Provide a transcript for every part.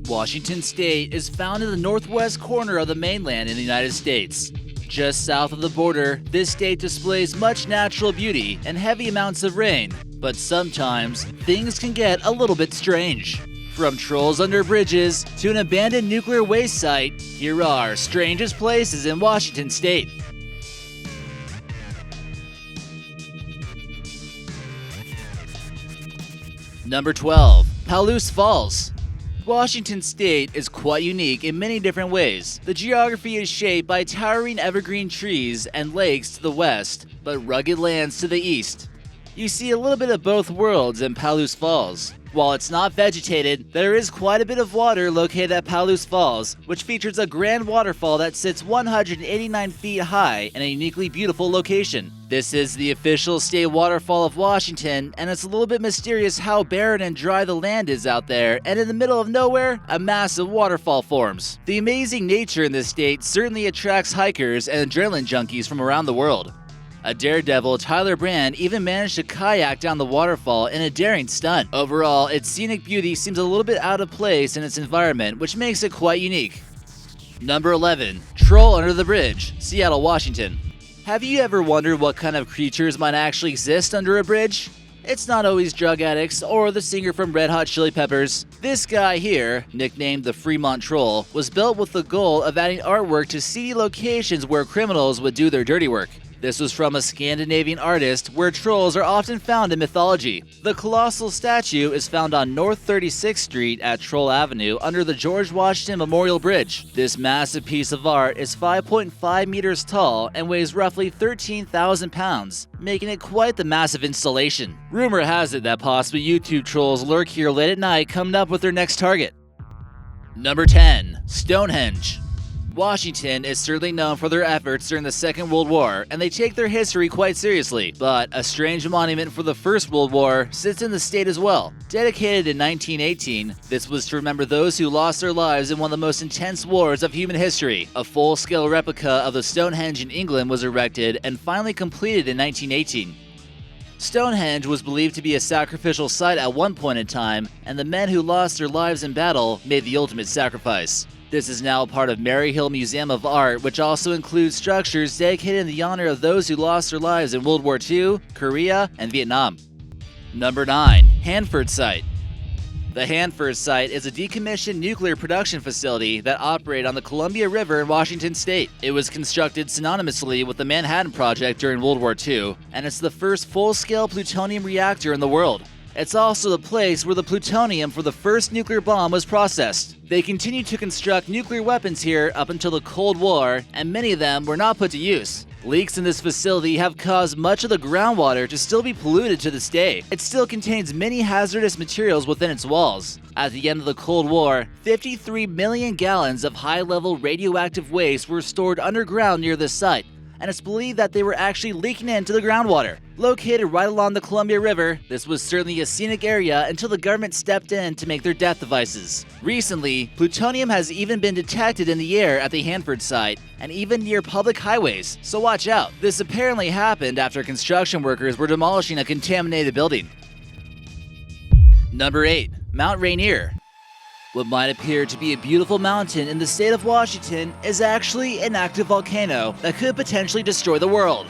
Washington State is found in the northwest corner of the mainland in the United States. Just south of the border, this state displays much natural beauty and heavy amounts of rain, but sometimes things can get a little bit strange. From trolls under bridges to an abandoned nuclear waste site, here are strangest places in Washington State. Number 12. Palouse Falls. Washington State is quite unique in many different ways. The geography is shaped by towering evergreen trees and lakes to the west, but rugged lands to the east. You see a little bit of both worlds in Palouse Falls. While it's not vegetated, there is quite a bit of water located at Palouse Falls, which features a grand waterfall that sits 189 feet high in a uniquely beautiful location. This is the official state waterfall of Washington, and it's a little bit mysterious how barren and dry the land is out there, and in the middle of nowhere, a massive waterfall forms. The amazing nature in this state certainly attracts hikers and adrenaline junkies from around the world. A daredevil, Tyler Brand, even managed to kayak down the waterfall in a daring stunt. Overall, its scenic beauty seems a little bit out of place in its environment, which makes it quite unique. Number 11. Troll Under the Bridge, Seattle, Washington. Have you ever wondered what kind of creatures might actually exist under a bridge? It's not always drug addicts or the singer from Red Hot Chili Peppers. This guy here, nicknamed the Fremont Troll, was built with the goal of adding artwork to seedy locations where criminals would do their dirty work. This was from a Scandinavian artist where trolls are often found in mythology. The colossal statue is found on North 36th Street at Troll Avenue under the George Washington Memorial Bridge. This massive piece of art is 5.5 meters tall and weighs roughly 13,000 pounds, making it quite the massive installation. Rumor has it that possibly YouTube trolls lurk here late at night coming up with their next target. Number 10. Stonehenge. Washington is certainly known for their efforts during the Second World War, and they take their history quite seriously. But a strange monument for the First World War sits in the state as well. Dedicated in 1918, this was to remember those who lost their lives in one of the most intense wars of human history. A full-scale replica of the Stonehenge in England was erected and finally completed in 1918. Stonehenge was believed to be a sacrificial site at one point in time, and the men who lost their lives in battle made the ultimate sacrifice. This is now part of Maryhill Museum of Art, which also includes structures dedicated in the honor of those who lost their lives in World War II, Korea, and Vietnam. Number 9. Hanford Site. The Hanford Site is a decommissioned nuclear production facility that operated on the Columbia River in Washington State. It was constructed synonymously with the Manhattan Project during World War II, and it's the first full-scale plutonium reactor in the world. It's also the place where the plutonium for the first nuclear bomb was processed. They continued to construct nuclear weapons here up until the Cold War, and many of them were not put to use. Leaks in this facility have caused much of the groundwater to still be polluted to this day. It still contains many hazardous materials within its walls. At the end of the Cold War, 53 million gallons of high-level radioactive waste were stored underground near this site, and it's believed that they were actually leaking into the groundwater. Located right along the Columbia River, this was certainly a scenic area until the government stepped in to make their death devices. Recently, plutonium has even been detected in the air at the Hanford site, and even near public highways, so watch out. This apparently happened after construction workers were demolishing a contaminated building. Number 8. Mount Rainier. What might appear to be a beautiful mountain in the state of Washington is actually an active volcano that could potentially destroy the world.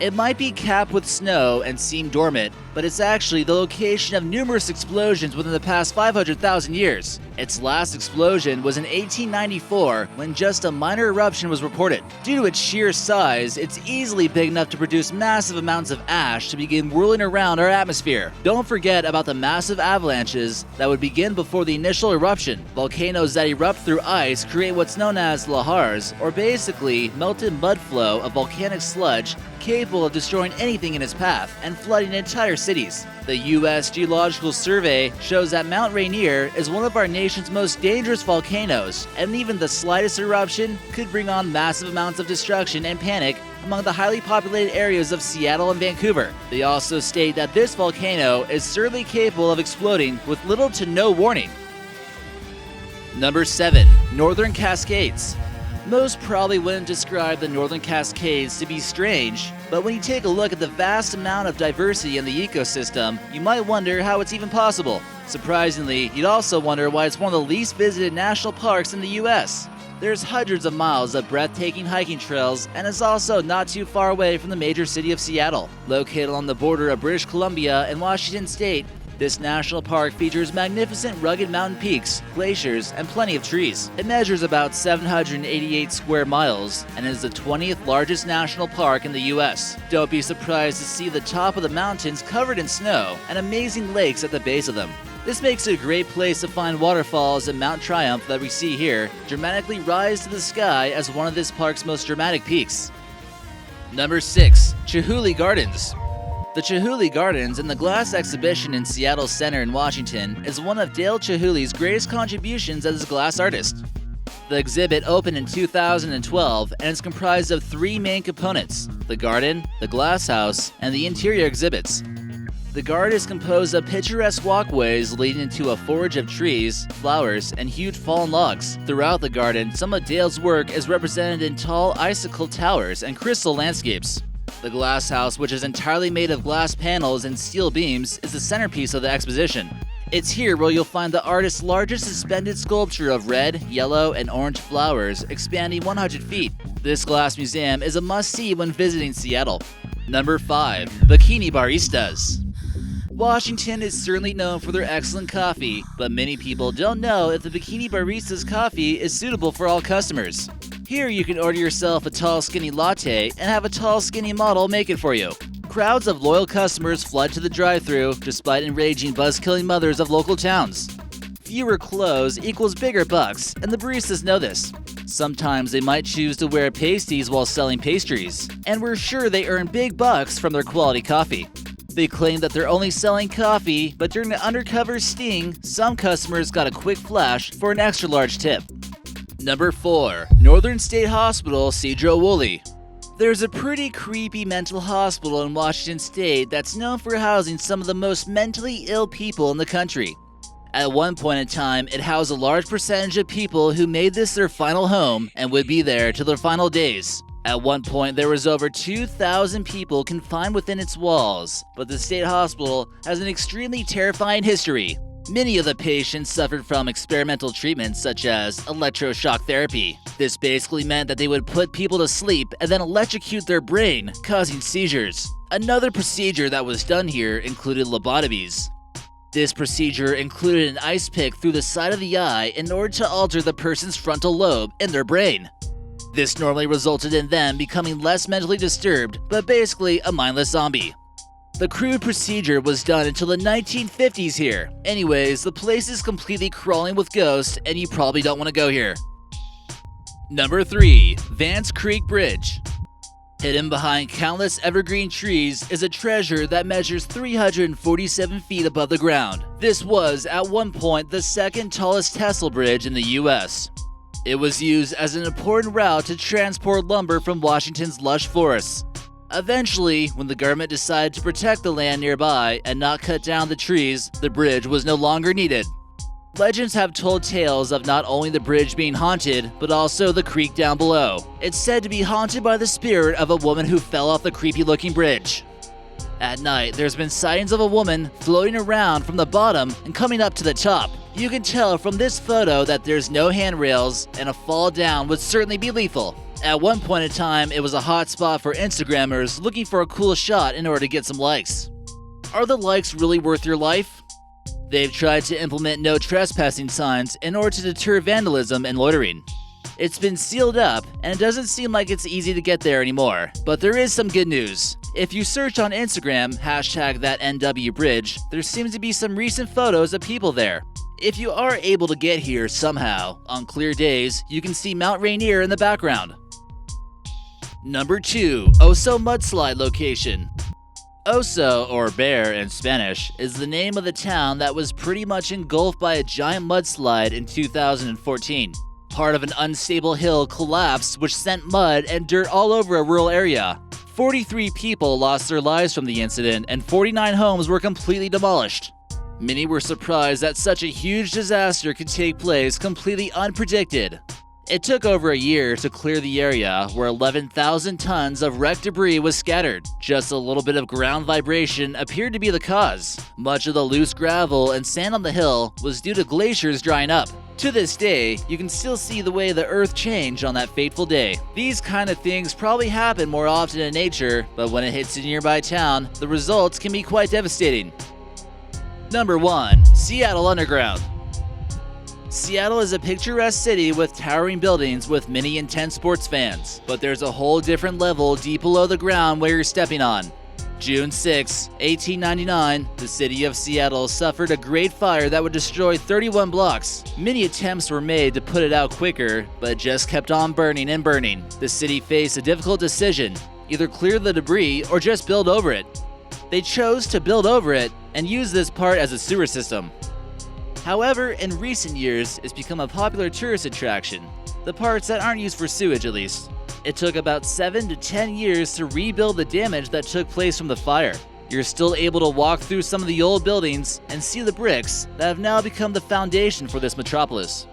It might be capped with snow and seem dormant, but it's actually the location of numerous explosions within the past 500,000 years. Its last explosion was in 1894 when just a minor eruption was reported. Due to its sheer size, it's easily big enough to produce massive amounts of ash to begin whirling around our atmosphere. Don't forget about the massive avalanches that would begin before the initial eruption. Volcanoes that erupt through ice create what's known as lahars, or basically melted mudflow of volcanic sludge capable of destroying anything in its path and flooding entire cities. The US Geological Survey shows that Mount Rainier is one of our nation's most dangerous volcanoes, and even the slightest eruption could bring on massive amounts of destruction and panic among the highly populated areas of Seattle and Vancouver. They also state that this volcano is certainly capable of exploding with little to no warning. Number 7. Northern Cascades. Most probably wouldn't describe the Northern Cascades to be strange, but when you take a look at the vast amount of diversity in the ecosystem, you might wonder how it's even possible. Surprisingly, you'd also wonder why it's one of the least visited national parks in the US. There's hundreds of miles of breathtaking hiking trails and is also not too far away from the major city of Seattle. Located on the border of British Columbia and Washington State, this national park features magnificent rugged mountain peaks, glaciers, and plenty of trees. It measures about 788 square miles and is the 20th largest national park in the US. Don't be surprised to see the top of the mountains covered in snow and amazing lakes at the base of them. This makes it a great place to find waterfalls, and Mount Triumph that we see here dramatically rise to the sky as one of this park's most dramatic peaks. Number 6. Chihuly Gardens. The Chihuly Gardens and the Glass Exhibition in Seattle Center in Washington is one of Dale Chihuly's greatest contributions as a glass artist. The exhibit opened in 2012 and is comprised of 3 main components: the garden, the glass house, and the interior exhibits. The garden is composed of picturesque walkways leading into a forest of trees, flowers, and huge fallen logs. Throughout the garden, some of Dale's work is represented in tall icicle towers and crystal landscapes. The glass house, which is entirely made of glass panels and steel beams, is the centerpiece of the exposition. It's here where you'll find the artist's largest suspended sculpture of red, yellow, and orange flowers expanding 100 feet. This glass museum is a must-see when visiting Seattle. Number 5. Bikini Baristas. Washington is certainly known for their excellent coffee, but many people don't know if the Bikini Baristas coffee is suitable for all customers. Here you can order yourself a tall skinny latte and have a tall skinny model make it for you. Crowds of loyal customers flood to the drive-thru despite enraging buzz-killing mothers of local towns. Fewer clothes equals bigger bucks, and the baristas know this. Sometimes they might choose to wear pasties while selling pastries, and we're sure they earn big bucks from their quality coffee. They claim that they're only selling coffee, but during the undercover sting, some customers got a quick flash for an extra large tip. Number 4. Northern State Hospital, Chihuly. There's a pretty creepy mental hospital in Washington State that's known for housing some of the most mentally ill people in the country. At one point in time, it housed a large percentage of people who made this their final home and would be there till their final days. At one point, there was over 2,000 people confined within its walls, but the state hospital has an extremely terrifying history. Many of the patients suffered from experimental treatments such as electroshock therapy. This basically meant that they would put people to sleep and then electrocute their brain, causing seizures. Another procedure that was done here included lobotomies. This procedure included an ice pick through the side of the eye in order to alter the person's frontal lobe in their brain. This normally resulted in them becoming less mentally disturbed, but basically a mindless zombie. The crude procedure was done until the 1950s here. Anyways, the place is completely crawling with ghosts, and you probably don't want to go here. Number 3. Vance Creek Bridge. Hidden behind countless evergreen trees is a treasure that measures 347 feet above the ground. This was, at one point, the second tallest Tesla bridge in the US. It was used as an important route to transport lumber from Washington's lush forests. Eventually, when the government decided to protect the land nearby and not cut down the trees, the bridge was no longer needed. Legends have told tales of not only the bridge being haunted, but also the creek down below. It's said to be haunted by the spirit of a woman who fell off the creepy-looking bridge. At night, there's been sightings of a woman floating around from the bottom and coming up to the top. You can tell from this photo that there's no handrails, and a fall down would certainly be lethal. At one point in time, it was a hot spot for Instagrammers looking for a cool shot in order to get some likes. Are the likes really worth your life? They've tried to implement no trespassing signs in order to deter vandalism and loitering. It's been sealed up, and it doesn't seem like it's easy to get there anymore. But there is some good news. If you search on Instagram, #thatNWBridge, there seems to be some recent photos of people there. If you are able to get here somehow, on clear days, you can see Mount Rainier in the background. Number 2. Oso Mudslide Location. Oso, or bear in Spanish, is the name of the town that was pretty much engulfed by a giant mudslide in 2014. Part of an unstable hill collapsed, which sent mud and dirt all over a rural area. 43 people lost their lives from the incident, and 49 homes were completely demolished. Many were surprised that such a huge disaster could take place completely unpredicted. It took over a year to clear the area where 11,000 tons of wrecked debris was scattered. Just a little bit of ground vibration appeared to be the cause. Much of the loose gravel and sand on the hill was due to glaciers drying up. To this day, you can still see the way the earth changed on that fateful day. These kind of things probably happen more often in nature, but when it hits a nearby town, the results can be quite devastating. Number 1. Seattle Underground. Seattle is a picturesque city with towering buildings with many intense sports fans, but there's a whole different level deep below the ground where you're stepping on. June 6, 1899, the city of Seattle suffered a great fire that would destroy 31 blocks. Many attempts were made to put it out quicker, but it just kept on burning and burning. The city faced a difficult decision: either clear the debris or just build over it. They chose to build over it and use this part as a sewer system. However, in recent years, it's become a popular tourist attraction, the parts that aren't used for sewage at least. It took about 7 to 10 years to rebuild the damage that took place from the fire. You're still able to walk through some of the old buildings and see the bricks that have now become the foundation for this metropolis.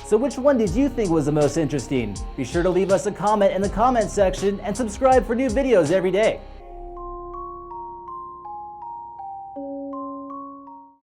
So which one did you think was the most interesting? Be sure to leave us a comment in the comment section and subscribe for new videos every day.